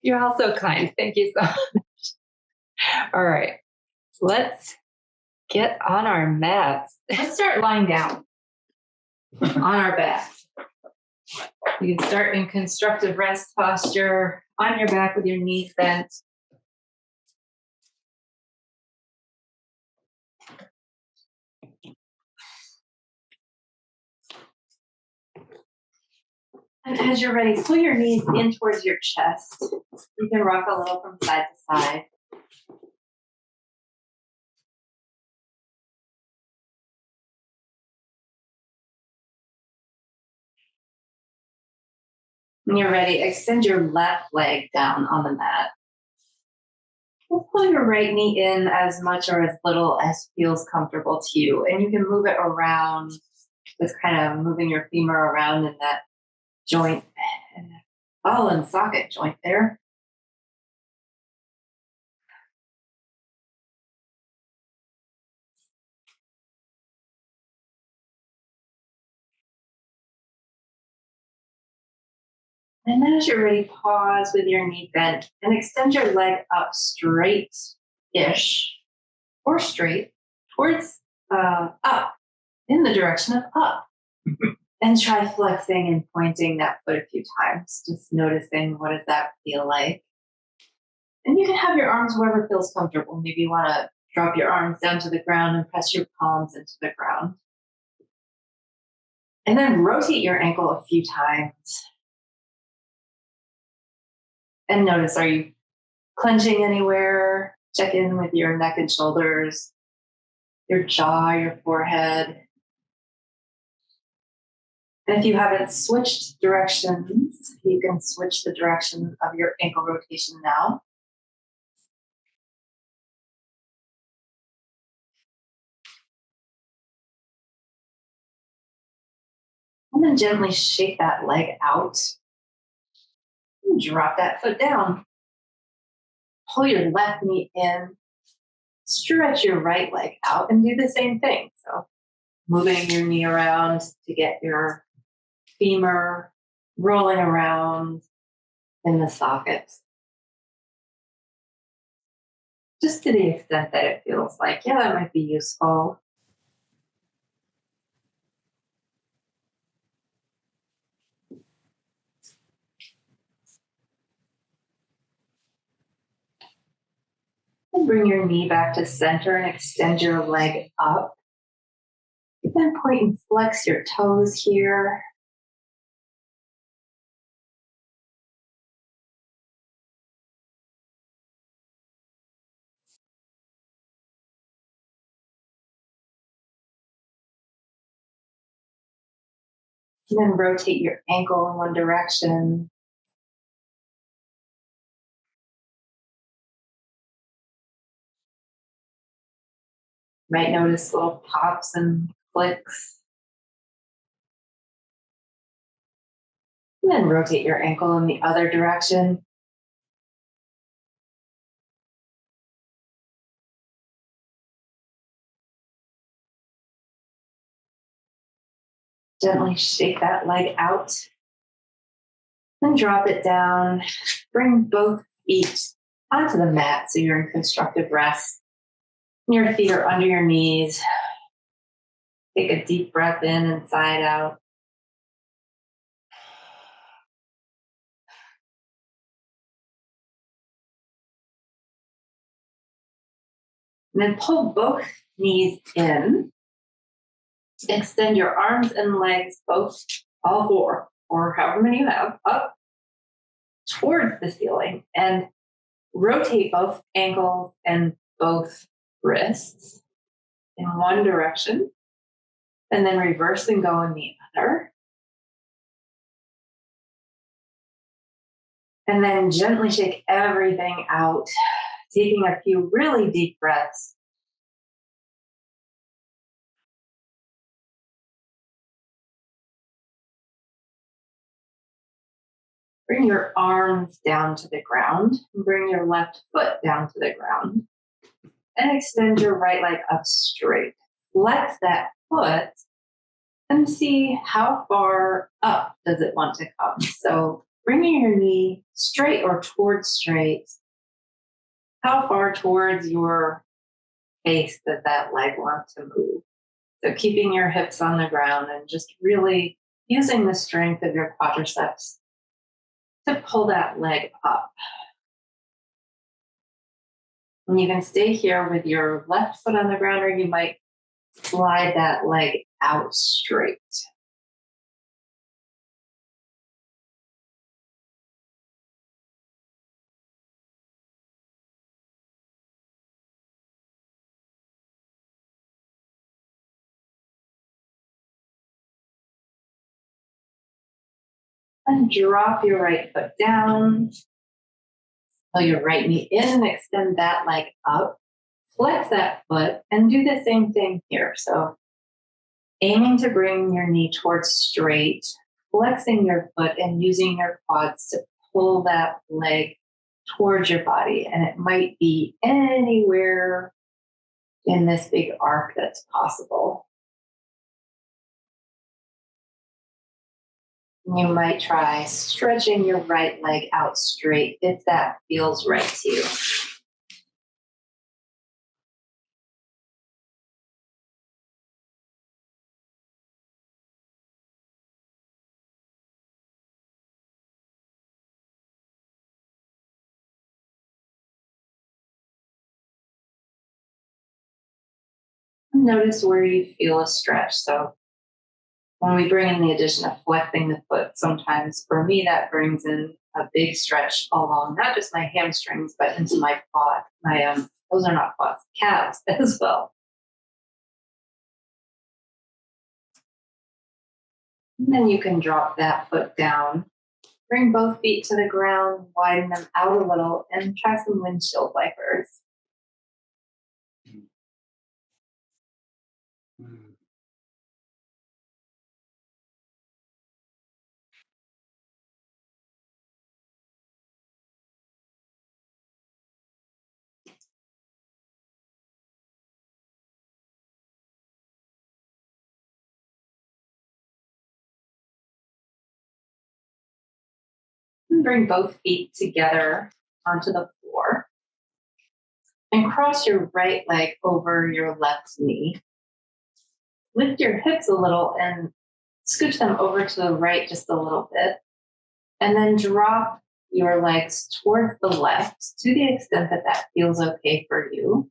You're all so kind. Thank you so much. All right. Let's get on our mats. Let's start lying down on our backs. You can start in constructive rest posture on your back with your knees bent. And as you're ready, pull your knees in towards your chest. You can rock a little from side to side. When you're ready, extend your left leg down on the mat. We'll pull your right knee in as much or as little as feels comfortable to you. And you can move it around, just kind of moving your femur around in that joint, ball and socket joint there. And then as you're ready, pause with your knee bent and extend your leg up straight-ish or straight towards up in the direction of up. And try flexing and pointing that foot a few times, just noticing what does that feel like. And you can have your arms wherever feels comfortable. Maybe you want to drop your arms down to the ground and press your palms into the ground. And then rotate your ankle a few times. And notice, are you clenching anywhere? Check in with your neck and shoulders, your jaw, your forehead. And if you haven't switched directions, you can switch the direction of your ankle rotation now. And then gently shake that leg out. And drop that foot down. Pull your left knee in. Stretch your right leg out and do the same thing. So moving your knee around to get your femur rolling around in the socket. Just to the extent that it feels like, yeah, that might be useful. And bring your knee back to center and extend your leg up. Then point and flex your toes here. And then rotate your ankle in one direction. Might notice little pops and clicks. And then rotate your ankle in the other direction. Gently shake that leg out. Then drop it down. Bring both feet onto the mat so you're in constructive rest. Your feet are under your knees. Take a deep breath in and sigh out. And then pull both knees in. Extend your arms and legs, both, all four, or however many you have, up towards the ceiling. And rotate both ankles and both wrists in one direction. And then reverse and go in the other. And then gently shake everything out, taking a few really deep breaths. Bring your arms down to the ground. Bring your left foot down to the ground. And extend your right leg up straight. Flex that foot and see how far up does it want to come. So bringing your knee straight or towards straight. How far towards your face does that leg want to move? So keeping your hips on the ground and just really using the strength of your quadriceps to pull that leg up. And you can stay here with your left foot on the ground, or you might slide that leg out straight. And drop your right foot down. Pull your right knee in and extend that leg up. Flex that foot and do the same thing here. So aiming to bring your knee towards straight, flexing your foot and using your quads to pull that leg towards your body. And it might be anywhere in this big arc that's possible. You might try stretching your right leg out straight if that feels right to you. Notice where you feel a stretch. So when we bring in the addition of flexing the foot, sometimes for me that brings in a big stretch along not just my hamstrings, but into my quad. Those are not quads, calves as well. And then you can drop that foot down. Bring both feet to the ground, widen them out a little, and try some windshield wipers. And bring both feet together onto the floor. And cross your right leg over your left knee. Lift your hips a little and scooch them over to the right just a little bit. And then drop your legs towards the left to the extent that that feels okay for you.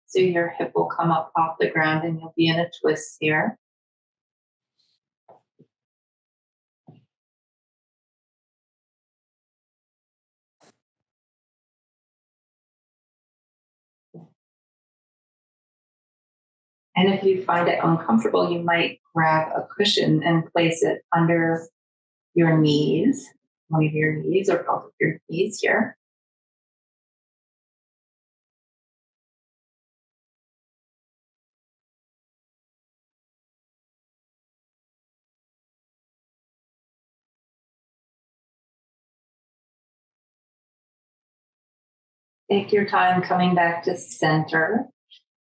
So your hip will come up off the ground and you'll be in a twist here. And if you find it uncomfortable, you might grab a cushion and place it under your knees, one of your knees or both of your knees here. Take your time coming back to center.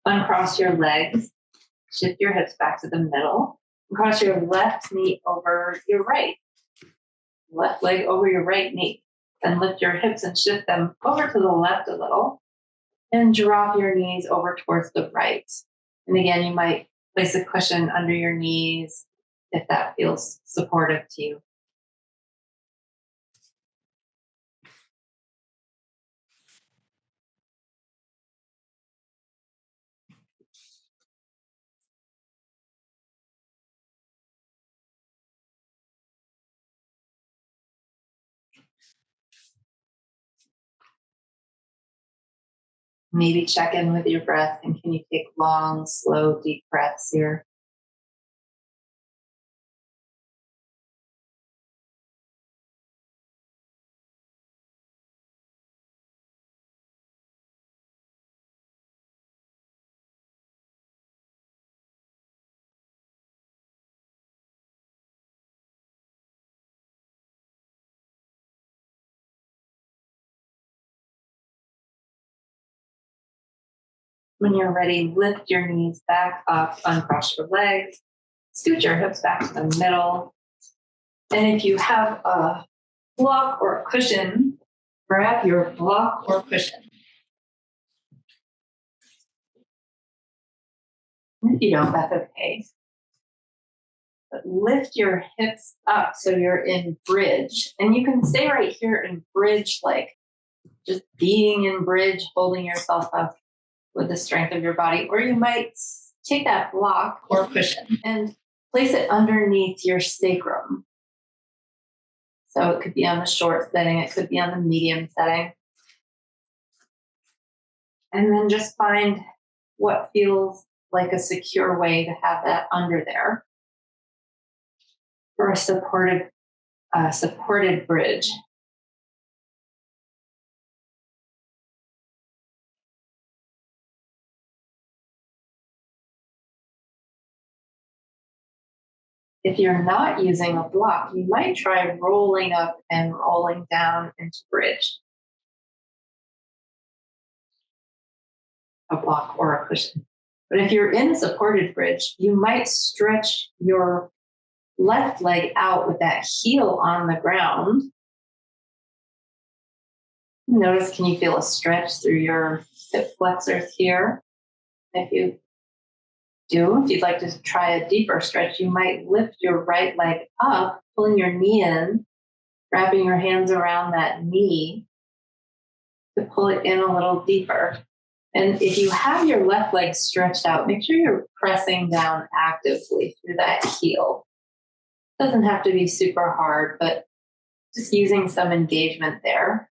Uncross your legs. Shift your hips back to the middle. Cross your left knee over your right. Left leg over your right knee. And lift your hips and shift them over to the left a little. And drop your knees over towards the right. And again, you might place a cushion under your knees if that feels supportive to you. Maybe check in with your breath, and can you take long, slow, deep breaths here? When you're ready, lift your knees back up, uncross your legs, scoot your hips back to the middle. And if you have a block or cushion, grab your block or cushion. If you don't, that's okay. But lift your hips up so you're in bridge. And you can stay right here in bridge, like just being in bridge, holding yourself up with the strength of your body. Or you might take that block or cushion and place it underneath your sacrum. So it could be on the short setting, it could be on the medium setting. And then just find what feels like a secure way to have that under there for a supported bridge. If you're not using a block, you might try rolling up and rolling down into bridge. A block or a cushion. But if you're in a supported bridge, you might stretch your left leg out with that heel on the ground. Notice, can you feel a stretch through your hip flexors here? If you do, if you'd like to try a deeper stretch, you might lift your right leg up, pulling your knee in, wrapping your hands around that knee to pull it in a little deeper. And if you have your left leg stretched out, make sure you're pressing down actively through that heel. It doesn't have to be super hard, but just using some engagement there.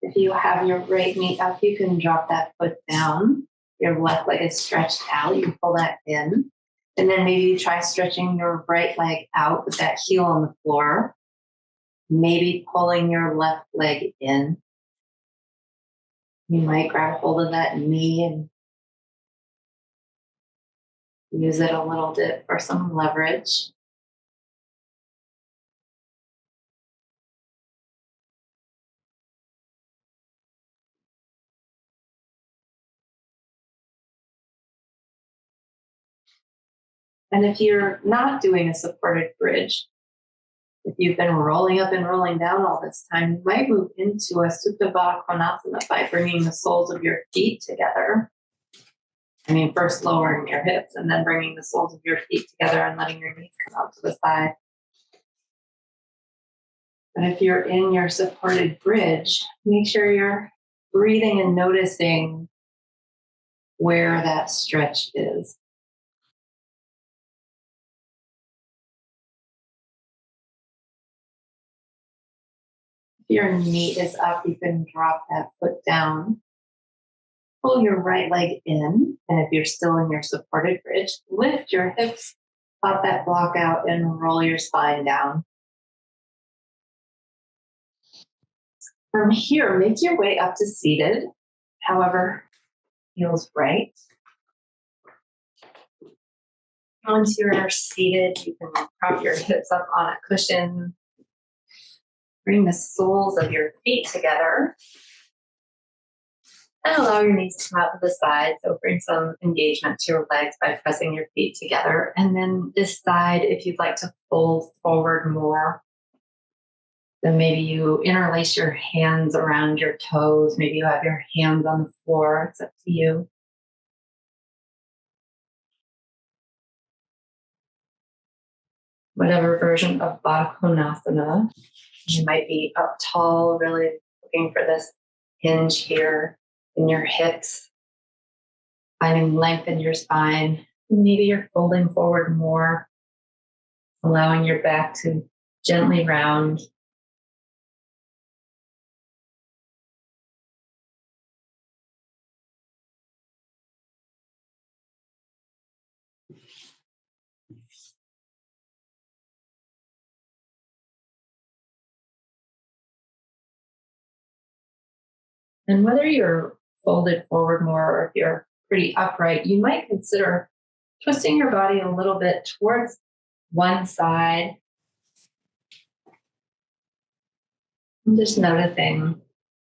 If you have your right knee up, you can drop that foot down. Your left leg is stretched out. You pull that in. And then maybe you try stretching your right leg out with that heel on the floor. Maybe pulling your left leg in. You might grab hold of that knee and use it a little bit for some leverage. And if you're not doing a supported bridge, if you've been rolling up and rolling down all this time, you might move into a Supta Baddha Konasana by bringing the soles of your feet together. First lowering your hips and then bringing the soles of your feet together and letting your knees come out to the side. And if you're in your supported bridge, make sure you're breathing and noticing where that stretch is. If your knee is up, you can drop that foot down. Pull your right leg in, and if you're still in your supported bridge, lift your hips, pop that block out, and roll your spine down. From here, make your way up to seated, however feels right. Once you're seated, you can prop your hips up on a cushion. Bring the soles of your feet together. And allow your knees to come out to the side. So bring some engagement to your legs by pressing your feet together. And then decide if you'd like to fold forward more. Then maybe you interlace your hands around your toes. Maybe you have your hands on the floor. It's up to you. Whatever version of Baddha Konasana. You might be up tall, really looking for this hinge here in your hips, finding length in your spine. Maybe you're folding forward more, allowing your back to gently round. And whether you're folded forward more or if you're pretty upright, you might consider twisting your body a little bit towards one side and just noticing,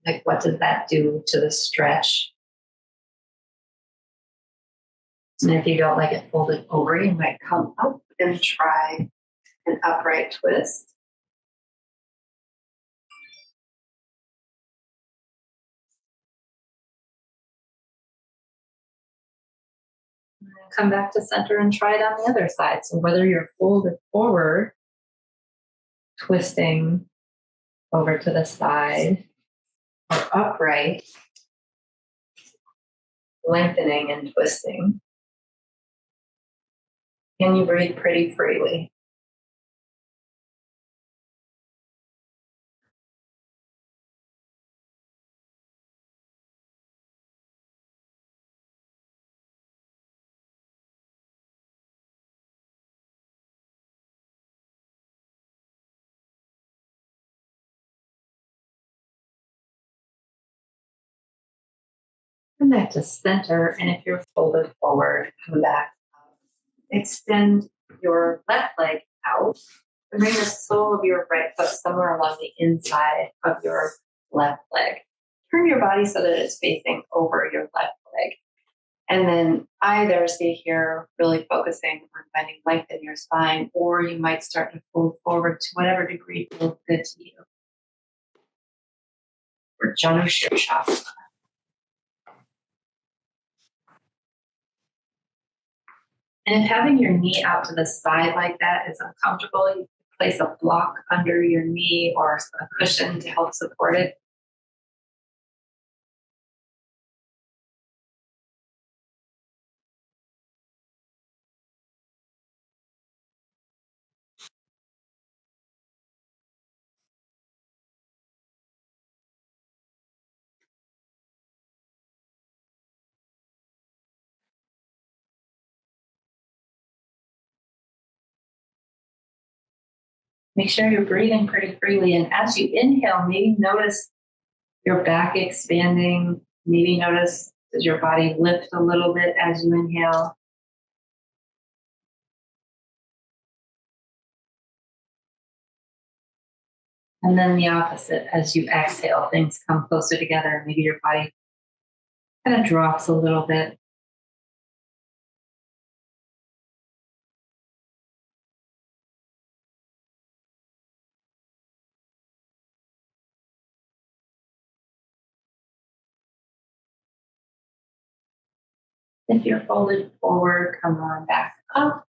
like, what does that do to the stretch? And if you don't like it folded over, you might come up and try an upright twist. And then come back to center and try it on the other side. So whether you're folded forward, twisting over to the side, or upright, lengthening and twisting, can you breathe pretty freely? Come back to center, and if you're folded forward, come back up. Extend your left leg out and bring the sole of your right foot somewhere along the inside of your left leg. Turn your body so that it's facing over your left leg. And then either stay here, really focusing on finding length in your spine, or you might start to fold forward to whatever degree feels good to you. Or Janu Shirsha. And if having your knee out to the side like that is uncomfortable, you can place a block under your knee or a cushion to help support it. Make sure you're breathing pretty freely. And as you inhale, maybe notice your back expanding. Maybe notice, does your body lift a little bit as you inhale? And then the opposite, as you exhale, things come closer together. Maybe your body kind of drops a little bit. If you're folded forward, come on back up.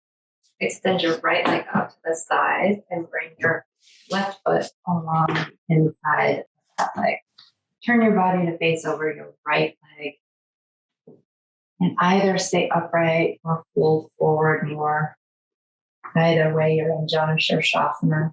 Extend your right leg out to the side and bring your left foot along the inside of that leg. Turn your body to face over your right leg and either stay upright or fold forward more. Either way, you're in Janu Shirshasana.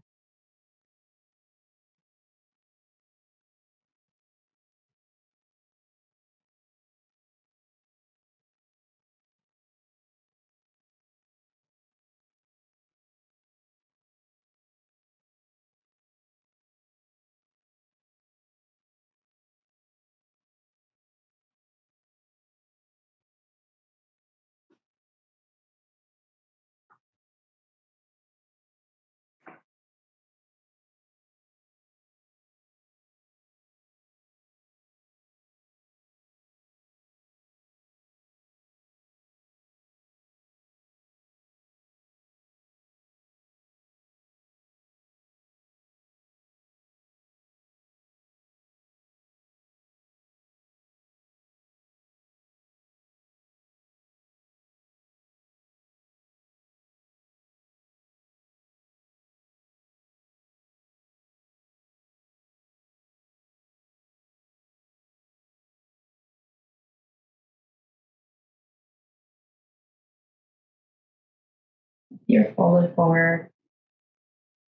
You're folded forward.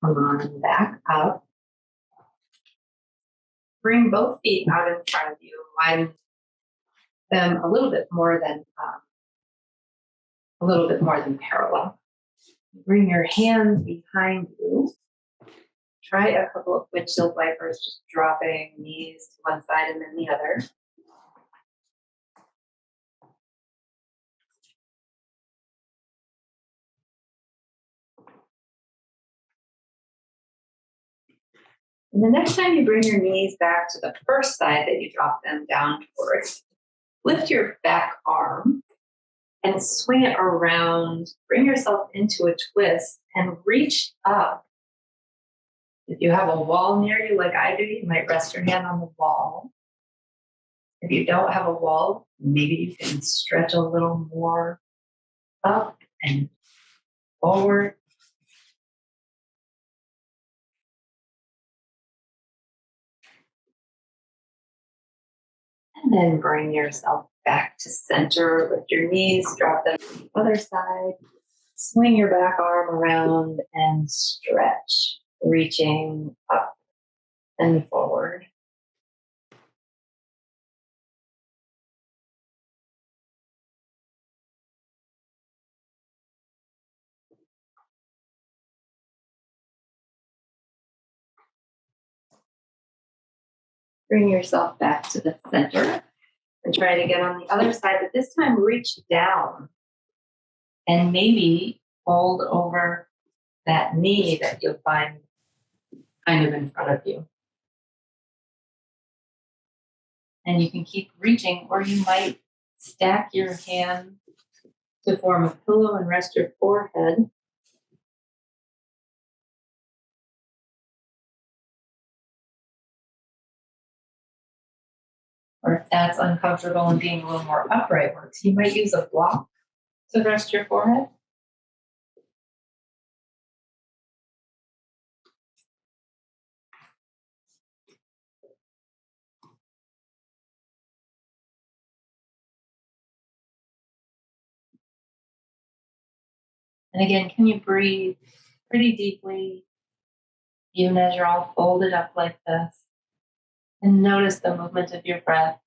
Come on back up. Bring both feet out in front of you. Widen them a little bit more than parallel. Bring your hands behind you. Try a couple of windshield wipers, just dropping knees to one side and then the other. And the next time you bring your knees back to the first side that you drop them down towards, lift your back arm and swing it around. Bring yourself into a twist and reach up. If you have a wall near you, like I do, you might rest your hand on the wall. If you don't have a wall, maybe you can stretch a little more up and forward. And then bring yourself back to center. Lift your knees, drop them to the other side. Swing your back arm around and stretch, reaching up and forward. Bring yourself back to the center and try it again on the other side, but this time reach down and maybe fold over that knee that you'll find kind of in front of you. And you can keep reaching, or you might stack your hands to form a pillow and rest your forehead. Or if that's uncomfortable and being a little more upright works, you might use a block to rest your forehead. And again, can you breathe pretty deeply, even as you're all folded up like this? And notice the movement of your breath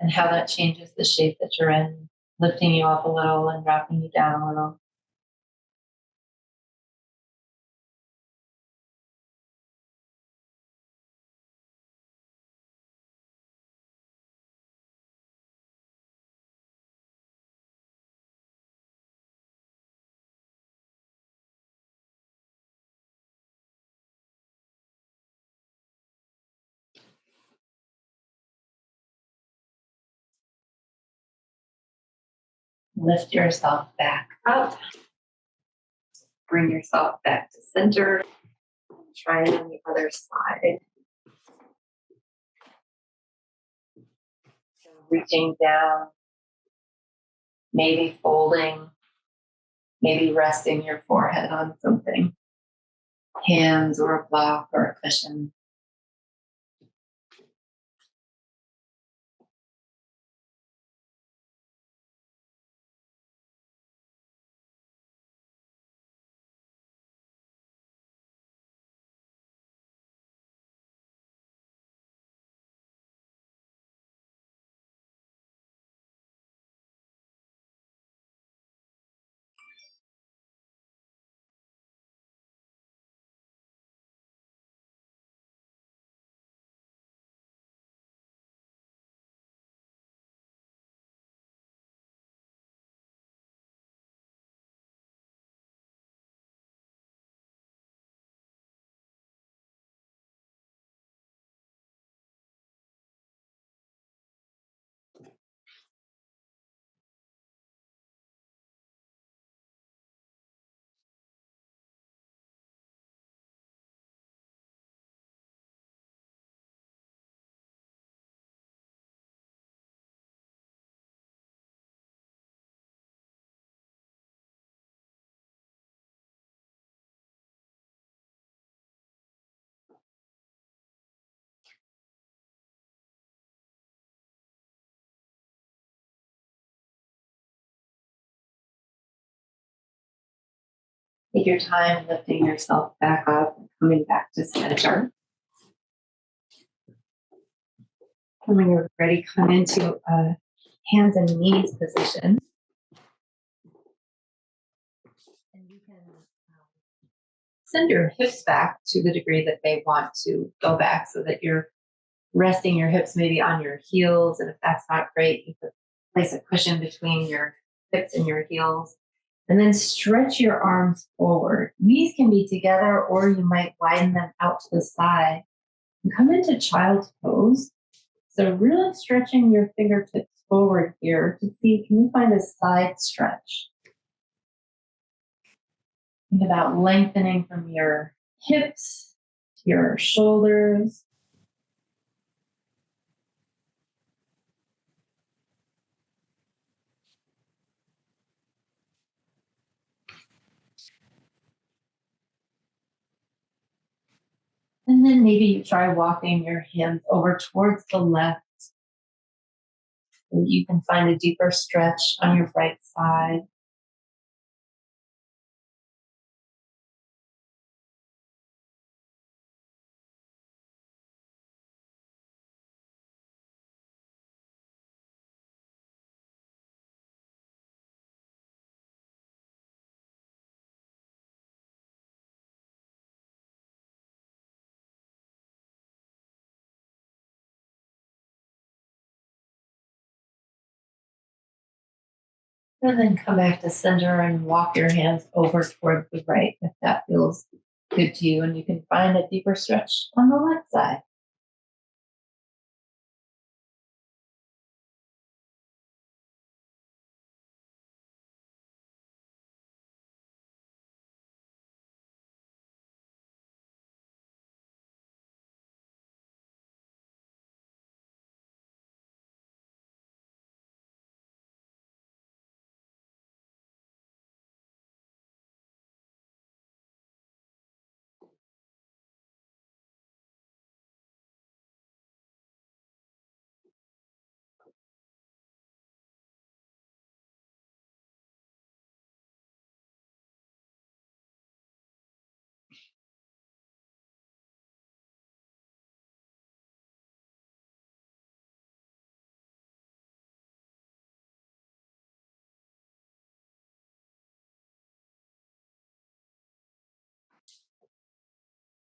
and how that changes the shape that you're in, lifting you up a little and dropping you down a little. Lift yourself back up. Bring yourself back to center. Try it on the other side. So reaching down, maybe folding, maybe resting your forehead on something, hands or a block or a cushion. Take your time lifting yourself back up and coming back to center. And when you're ready, come into a hands and knees position. And you can send your hips back to the degree that they want to go back so that you're resting your hips maybe on your heels. And if that's not great, you could place a cushion between your hips and your heels. And then stretch your arms forward. Knees can be together, or you might widen them out to the side. And come into child's pose. So really stretching your fingertips forward here to see, can you find a side stretch? Think about lengthening from your hips to your shoulders. And then maybe you try walking your hands over towards the left. So you can find a deeper stretch on your right side. And then come back to center and walk your hands over towards the right if that feels good to you. And you can find a deeper stretch on the left side.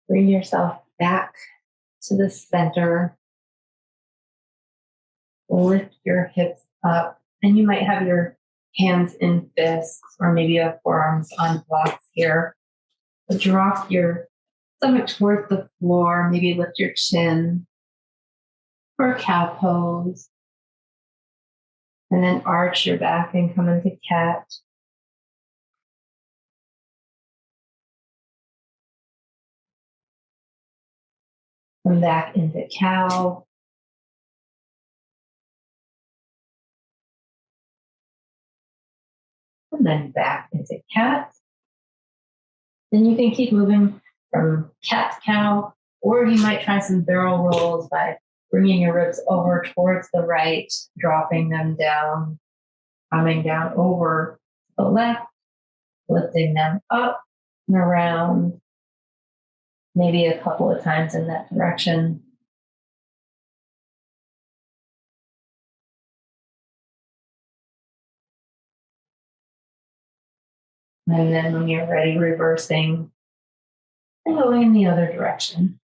Bring yourself back to the center. Lift your hips up. And you might have your hands in fists, or maybe you have forearms on blocks here. But drop your stomach towards the floor. Maybe lift your chin for cow pose. And then arch your back and come into cat. Come back into cow. And then back into cat. Then you can keep moving from cat to cow, or you might try some barrel rolls by bringing your ribs over towards the right, dropping them down, coming down over the left, lifting them up and around, maybe a couple of times in that direction. And then when you're ready, reversing and going in the other direction.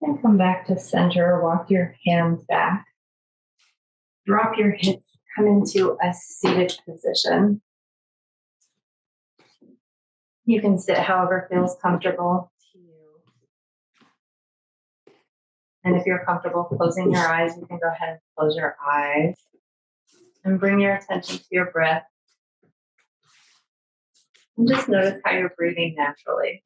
And come back to center, walk your hands back. Drop your hips, come into a seated position. You can sit however feels comfortable to you. And if you're comfortable closing your eyes, you can go ahead and close your eyes. And bring your attention to your breath. And just notice how you're breathing naturally.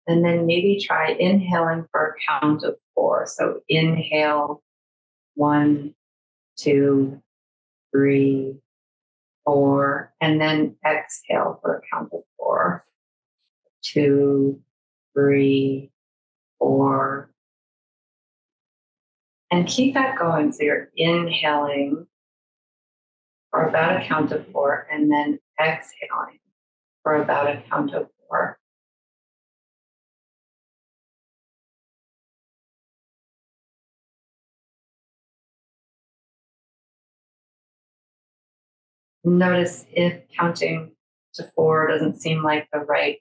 And then maybe try inhaling for a count of 4. So inhale, 1, 2, 3, 4. And then exhale for a count of 4. 2, 3, 4. And keep that going. So you're inhaling for about a count of 4, and then exhaling for about a count of 4. Notice if counting to 4 doesn't seem like the right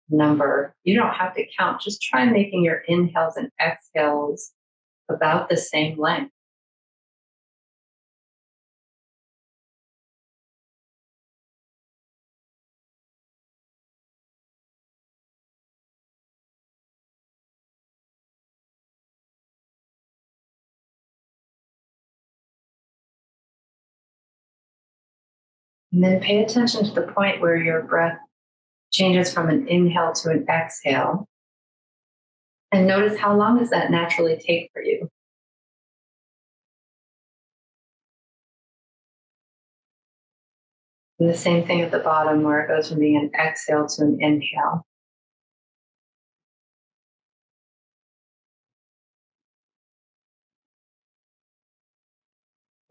number. You don't have to count. Just try making your inhales and exhales about the same length. And then pay attention to the point where your breath changes from an inhale to an exhale. And notice how long does that naturally take for you? And the same thing at the bottom where it goes from being an exhale to an inhale.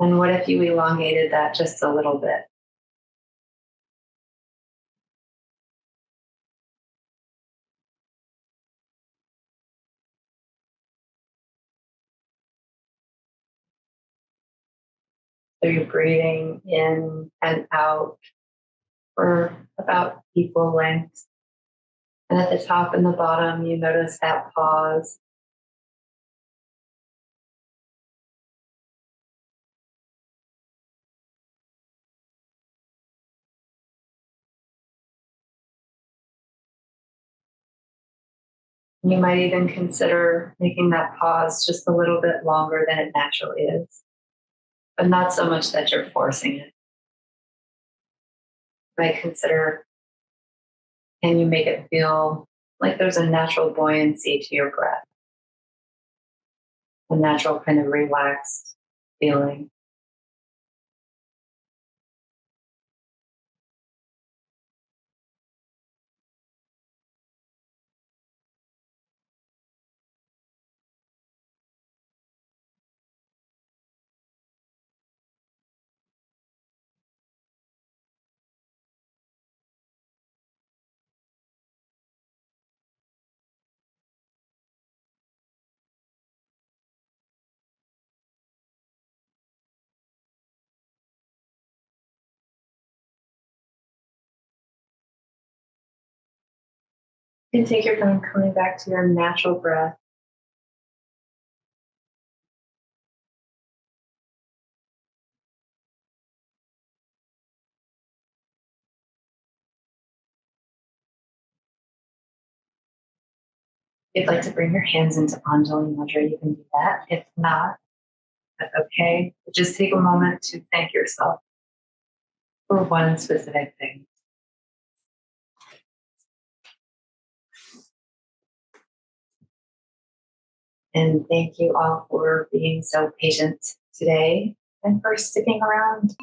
And what if you elongated that just a little bit? So you're breathing in and out for about equal lengths. And at the top and the bottom, you notice that pause. You might even consider making that pause just a little bit longer than it naturally is, but not so much that you're forcing it. You might consider, can you make it feel like there's a natural buoyancy to your breath, a natural kind of relaxed feeling. You can take your time coming back to your natural breath. If you'd like to bring your hands into Anjali Mudra, you can do that. If not, that's okay. Just take a moment to thank yourself for one specific thing. And thank you all for being so patient today and for sticking around.